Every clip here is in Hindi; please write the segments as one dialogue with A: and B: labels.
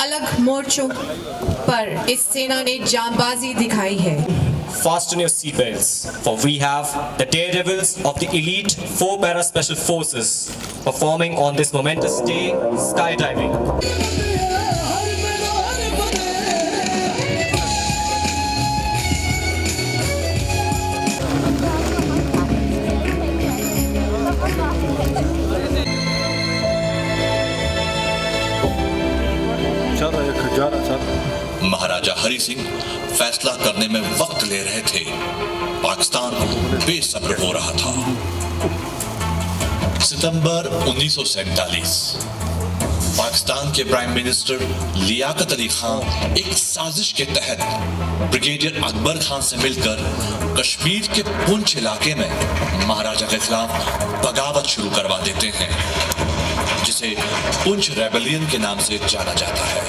A: अलग मोर्चों पर इस सेना ने जांबाजी दिखाई है।
B: Fasten your seatbelts, for we have the daredevils of the elite 4 Para Special Forces performing on this momentous day skydiving.
C: महाराजा हरि सिंह फैसला करने में वक्त ले रहे थे। पाकिस्तान बेसब्र हो रहा था। सितंबर 1947 पाकिस्तान के प्राइम मिनिस्टर लियाकत अली खान एक साजिश के तहत ब्रिगेडियर अकबर खान से मिलकर कश्मीर के पुंछ इलाके में महाराजा के खिलाफ बगावत शुरू करवा देते हैं, जिसे पुंछ रेबेलियन के नाम से जाना जाता है।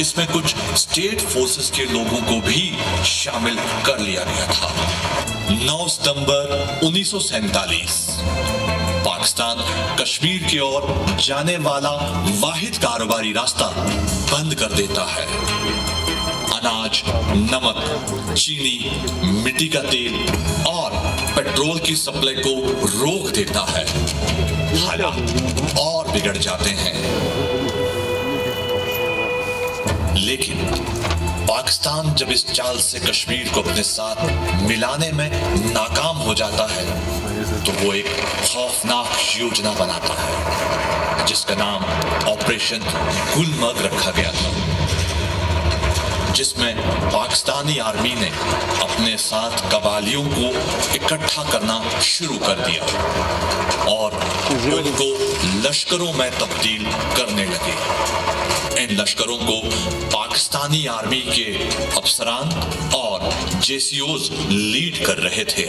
C: इसमें कुछ स्टेट फोर्सेस के लोगों को भी शामिल कर लिया गया था। 9 सितंबर 1947 पाकिस्तान कश्मीर की ओर जाने वाला वाहिद कारोबारी रास्ता बंद कर देता है। अनाज, नमक, चीनी, मिट्टी का तेल और पेट्रोल की सप्लाई को रोक देता है। हालात और बिगड़ जाते हैं। लेकिन पाकिस्तान जब इस चाल से कश्मीर को अपने साथ मिलाने में नाकाम हो जाता है तो वो एक खौफनाक योजना बनाता है, जिसका नाम ऑपरेशन गुलमर्ग रखा गया था, जिसमें पाकिस्तानी आर्मी ने अपने साथ कबालियों को इकट्ठा करना शुरू कर दिया और उनको लश्करों में तब्दील करने लगे। इन लश्करों को पाकिस्तानी आर्मी के अफसरान और जेसीओज लीड कर रहे थे।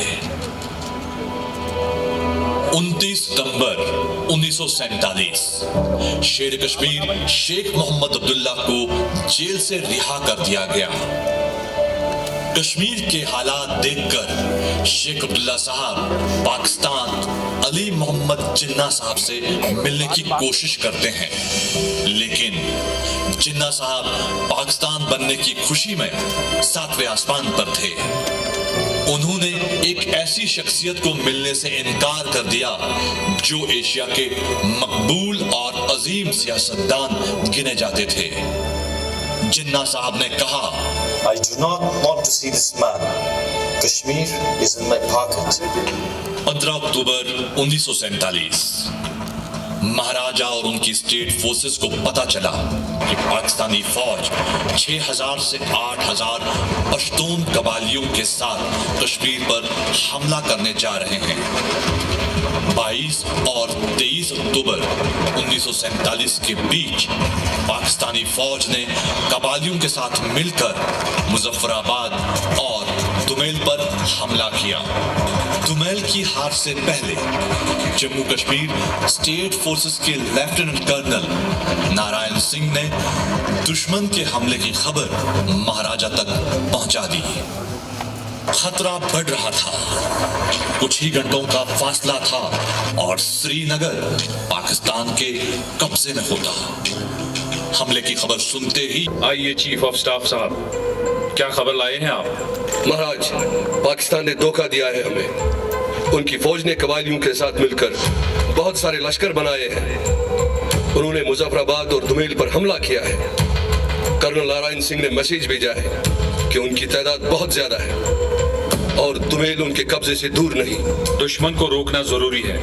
C: 29 सितंबर 1947 शेर कश्मीर शेख मोहम्मद अब्दुल्ला को जेल से रिहा कर दिया गया। कश्मीर के हालात देखकर शेख अब्दुल्ला साहब पाकिस्तान अली मोहम्मद जिन्ना साहब से मिलने की कोशिश करते हैं, लेकिन जिन्ना साहब पाकिस्तान बनने की खुशी में 7वें आसमान पर थे। उन्होंने एक ऐसी शख्सियत को मिलने से इनकार कर दिया जो एशिया के मकबूल और अजीम सियासतदान गिने जाते थे। जिन्ना साहब ने कहा,
D: I do not want to see this man. Kashmir is in my pocket.
C: 15 अक्टूबर 1947 महाराजा और उनकी स्टेट फोर्सेस को पता चला कि पाकिस्तानी फौज 6000 से 8000 पश्तून कबालियों के साथ कश्मीर पर हमला करने जा रहे हैं। 22 और 23 अक्टूबर 1947 के बीच पाकिस्तानी फौज ने कबालियों के साथ मिलकर मुजफ्फराबाद और दुमेल पर हमला किया। दुमेल की हार से पहले जम्मू कश्मीर स्टेट फोर्सेस के लेफ्टिनेंट कर्नल नारायण सिंह ने दुश्मन के हमले की खबर महाराजा तक पहुंचा दी। खतरा बढ़ रहा था। कुछ ही घंटों का फासला था और श्रीनगर पाकिस्तान के कब्जे में होता। हमले की खबर सुनते ही,
E: आइए चीफ ऑफ स्टाफ साहब, क्या खबर लाए हैं आप?
F: महाराज, पाकिस्तान ने धोखा दिया है हमें। उनकी फौज ने कबालियों के साथ मिलकर बहुत सारे लश्कर बनाए हैं। उन्होंने मुजफ्फराबाद और दुमेल पर हमला किया है। कर्नल नारायण सिंह ने मैसेज भेजा है कि उनकी तादाद बहुत ज्यादा है और दुमेल उनके कब्जे से दूर नहीं।
E: दुश्मन को रोकना जरूरी है।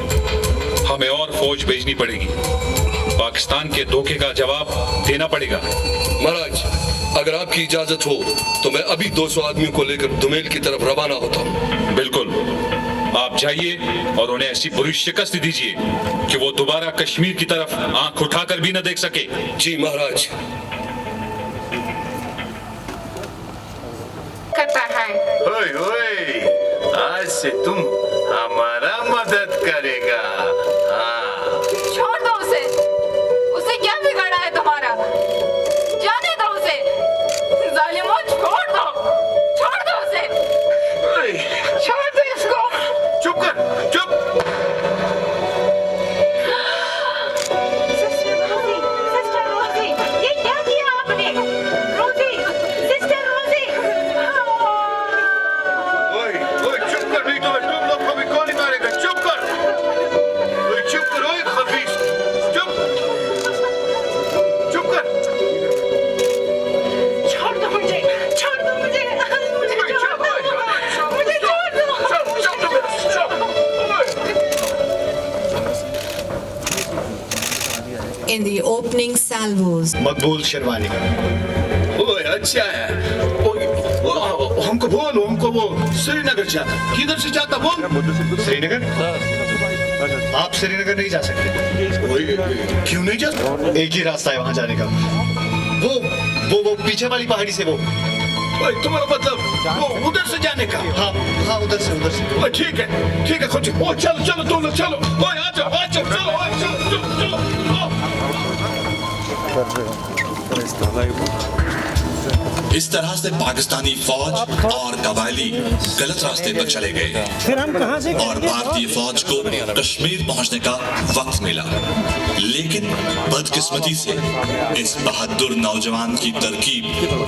E: हमें और फौज भेजनी पड़ेगी। पाकिस्तान के धोखे का जवाब देना पड़ेगा।
F: महाराज, अगर आपकी इजाजत हो तो मैं अभी 200 आदमियों को लेकर दुमेल की तरफ रवाना होता हूँ।
E: बिल्कुल, आप जाइए और उन्हें ऐसी बुरी शिकस्त दीजिए कि वो दोबारा कश्मीर की तरफ आंख उठाकर भी न देख सके।
F: जी महाराज।
G: करता है।
H: ओए ओए, आज से तुम हमारा मदद करेगा। हाँ।
G: छोड़ दो उसे। उसे क्या बिगाड़ा है तुम्हारा? जाने दो उसे। जालिमों, छोड़ दो। छोड़ दो उसे। छोड़ दो इसको।
H: चुप कर, चुप।
A: in the opening salvos.
D: मकबूल शेरवानी।
H: ओए अच्छा है। हमको वो श्रीनगर जाता। किधर से जाता बोल?
D: श्रीनगर? आप श्रीनगर नहीं जा सकते।
H: क्यों नहीं जाता?
D: एक ही रास्ता है वहाँ जाने का। वो पीछे वाली पहाड़ी से वो।
H: ओए तुम्हारा मतलब वो उधर से जाने का?
D: हाँ उधर से।
H: ओए ठीक है खोजी। ओ चलो तुम लोग चलो। ओए आ जाओ चलो
C: इस तरह से पाकिस्तानी फौज और कबायली गलत रास्ते पर चले गए और भारतीय फौज को कश्मीर पहुंचने का वक्त मिला। लेकिन बदकिस्मती से इस बहादुर नौजवान की तरकीब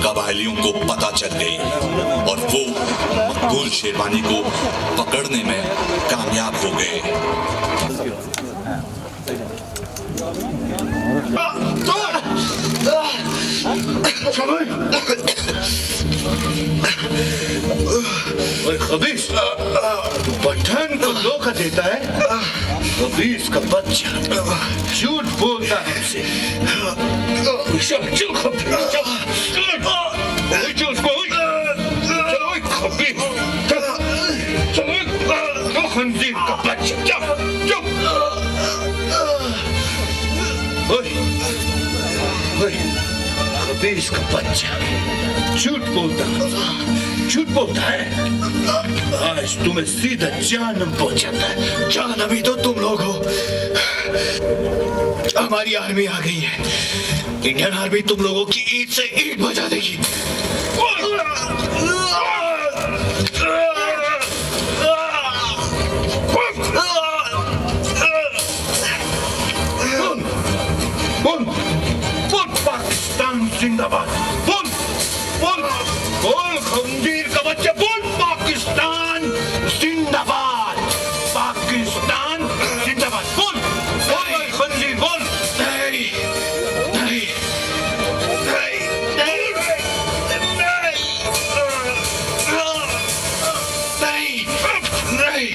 C: कबायलियों को पता चल गई और वो मकबूल शेरवानी को पकड़ने में कामयाब हो गए।
H: ओए खबीस, पठान को धोखा देता है। खबीस का बच्चा झूठ बोलता है हमसे। चल खबीस चलो खबीस चलो खंजीर का बच्चा चल। खबीस का बच्चा झूठ बोलता है। आज तुम्हें सीधा जहन्नम पहुंचाता है। जान अभी तो तुम लोग हो। हमारी आर्मी आ गई है। इंडियन आर्मी तुम लोगों की ईद से ईद बजा देगी। बोल पाकिस्तान जिंदाबाद। बोल खंजीर का बच्चा बोल पाकिस्तान जिंदाबाद। बोल खंजीर बोल। नहीं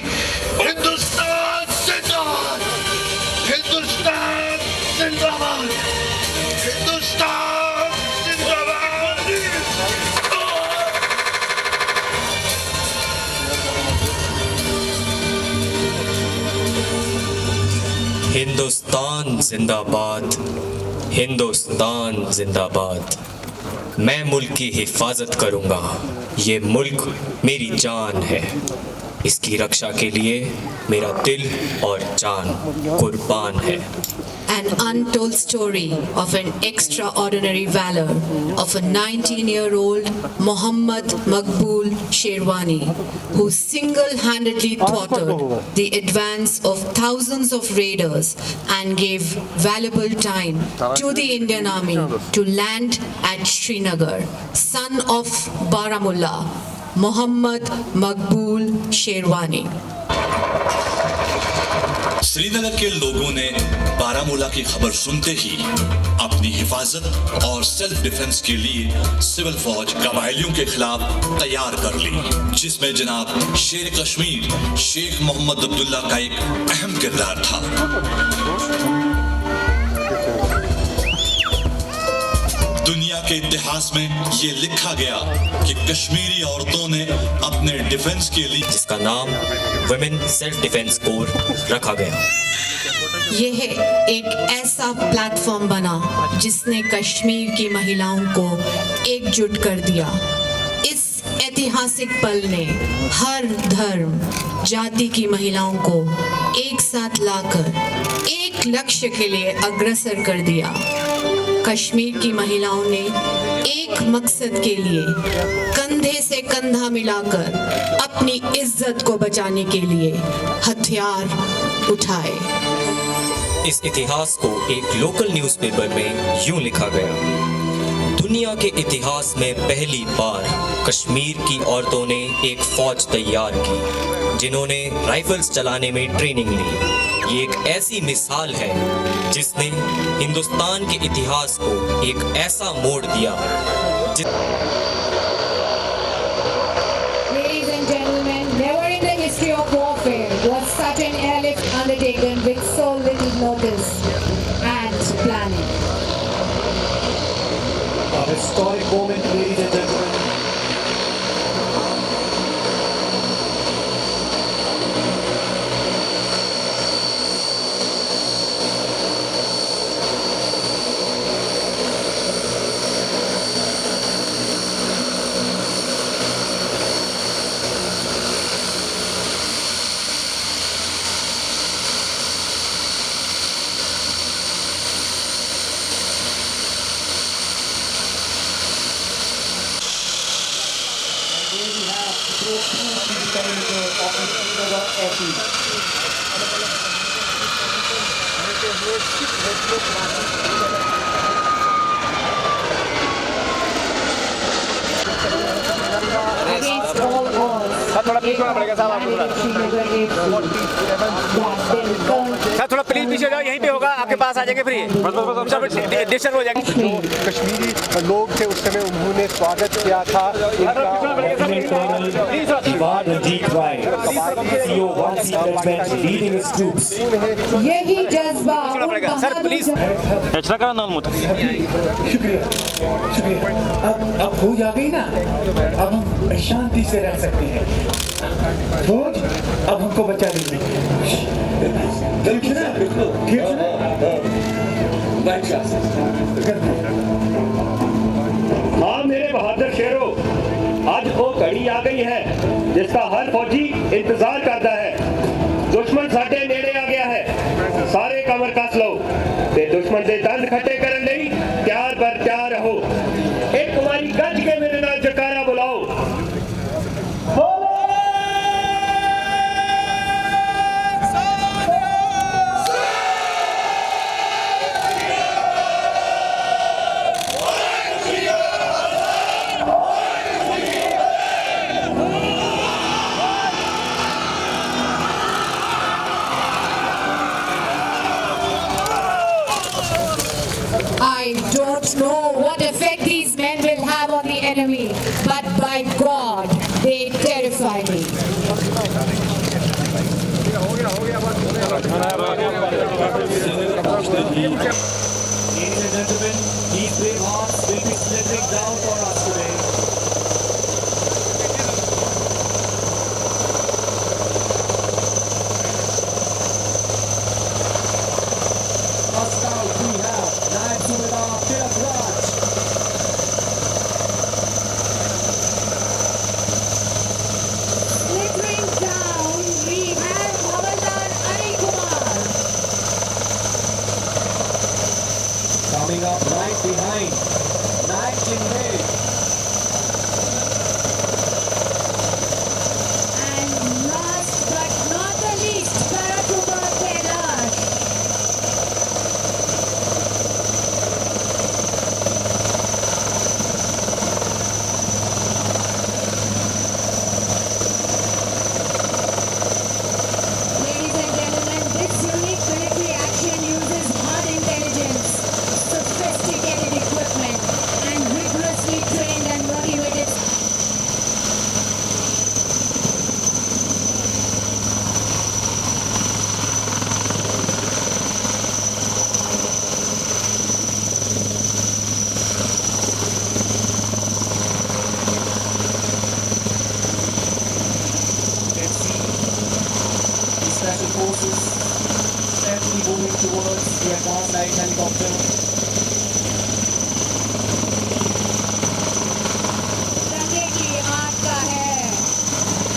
H: हिंदुस्तान जिंदाबाद।
B: हिंदुस्तान जिंदाबाद। हिंदुस्तान जिंदाबाद। मैं मुल्क की हिफाजत करूंगा। ये मुल्क मेरी जान है। इसकी रक्षा के लिए मेरा दिल और जान कुर्बान है।
A: An untold story of an extraordinary valor of a 19-year-old Mohammad Maqbool Sherwani, who single-handedly thwarted the advance of thousands of raiders and gave valuable time to the Indian Army to land at Srinagar. Son of Baramulla, Mohammad Maqbool Sherwani.
C: Srinagar के लोगों ने बारामूला की खबर सुनते ही अपनी हिफाजत और सेल्फ डिफेंस के लिए सिविल फौज कबायलियों के खिलाफ तैयार कर ली, जिसमें जनाब शेर कश्मीर शेख मोहम्मद अब्दुल्ला का एक अहम किरदार था। दुनिया के इतिहास में ये लिखा गया कि कश्मीरी औरतों ने अपने डिफेंस के लिए,
B: जिसका नाम वुमेन सेल्फ डिफेंस कोर रखा गया,
A: यह एक ऐसा प्लेटफॉर्म बना जिसने कश्मीर की महिलाओं को एकजुट कर दिया। इस ऐतिहासिक पल ने हर धर्म जाति की महिलाओं को एक साथ लाकर एक लक्ष्य के लिए अग्रसर कर दिया। कश्मीर की महिलाओं ने एक मकसद के लिए कंधे से कंधा मिलाकर अपनी इज्जत को बचाने के लिए हथियार उठाए।
B: इस इतिहास को एक लोकल न्यूज़पेपर में यूं लिखा गया: दुनिया के इतिहास में पहली बार कश्मीर की औरतों ने एक फौज तैयार की जिन्होंने राइफल्स चलाने में ट्रेनिंग ली। ये एक ऐसी मिसाल है जिसने हिंदुस्तान के इतिहास को एक ऐसा मोड़ दिया
I: Ladies and gentlemen, never in the history of warfare was such an early initiative undertaken with so little notice and planning.
J: A historic moment, ladies and gentlemen.
I: Against all odds,
K: sir थोड़ा प्लीज पीछे हो जाओ, यहीं पे होगा, आपके पास आ जाएंगे फ्री, डिस्टर्ब हो जाएंगे।
J: कश्मीरी लोग थे उस समय, उन्होंने स्वागत किया था
I: यही जज्बा
K: सर प्लीज
J: शुक्रिया शुक्रिया। अब फौज आ गई ना, अब हम शांति से रह सकते हैं। फौज अब हमको बचा देगी। ठीक है ना? ठीक है ना?
L: हाँ मेरे बहादुर शेरों, आज वो घड़ी आ गई है जिसका हर फौजी इंतजार करता है। दुश्मन साडे नेड़े आ गया है, सारे कमर कस लो ते दुश्मन दे दंद खट्टे करन लई त्यार बर त्यार रहो। एक कुमारी गज के मेरे नाल जकारा बुलाओ।
I: I don't know what effect these men will have on the enemy, but by God, they terrify me.
J: Ladies and gentlemen, these brave hearts will be slithering down for us today. First out we have Naib Subedar Tilak Raj.
I: Slithering down, we have Havaldar Ari Kumar.
J: Coming up right behind, Naik Chinghe.
I: And last but not the least, Karakumar Kailash. Ladies and gentlemen, this unique military action uses hard intelligence, sophisticated equipment, and rigorously trained and motivated.
J: Let's see the special forces steadily moving towards the advanced light helicopter.
I: तिरंगे की आग का है,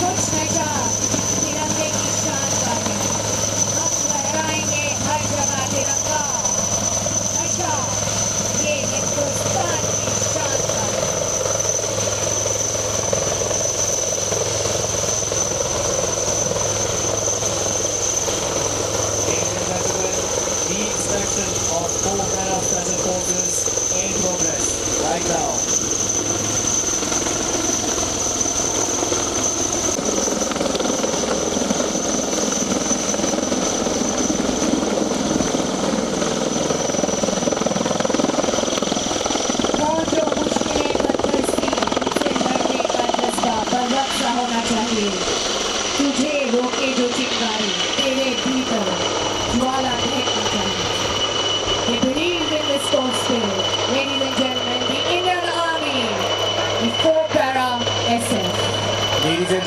I: कुछ नशा तिरंगे की शान का है। हम लहराएंगे हर जगह तिरंगा, नशा ये हिंदुस्तान की शान का है।
J: Ladies and gentlemen, the inspection of 4 Para Special Forces in progress right now.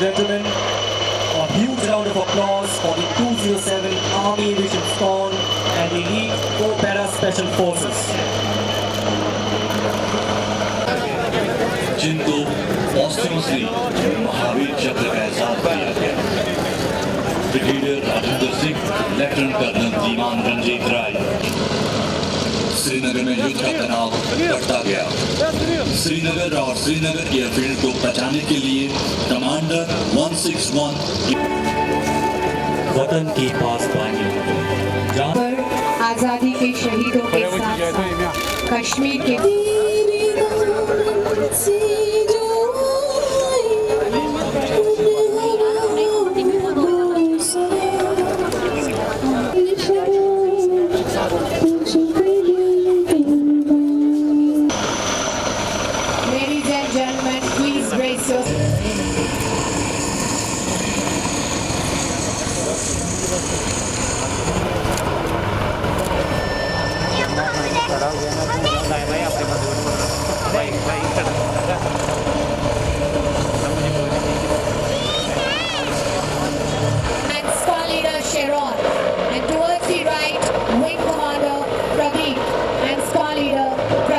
M: gentlemen, a huge round of applause for the 207 Army Aviation Squadron and the Elite 4 Para Special Forces.
C: जिनको पोस्टमसली महावीर चक्र का एहसास दिया गया। Brigadier Rajendra Singh, lieutenant colonel Diwan Ranjit Rai. Srinagar में युद्ध का तनाव बढ़ता गया। श्रीनगर और श्रीनगर एयरफील्ड को बचाने के लिए कमांडर 161
B: वतन की पासबानी
A: पर आजादी के शहीदों के साथ साथ कश्मीर के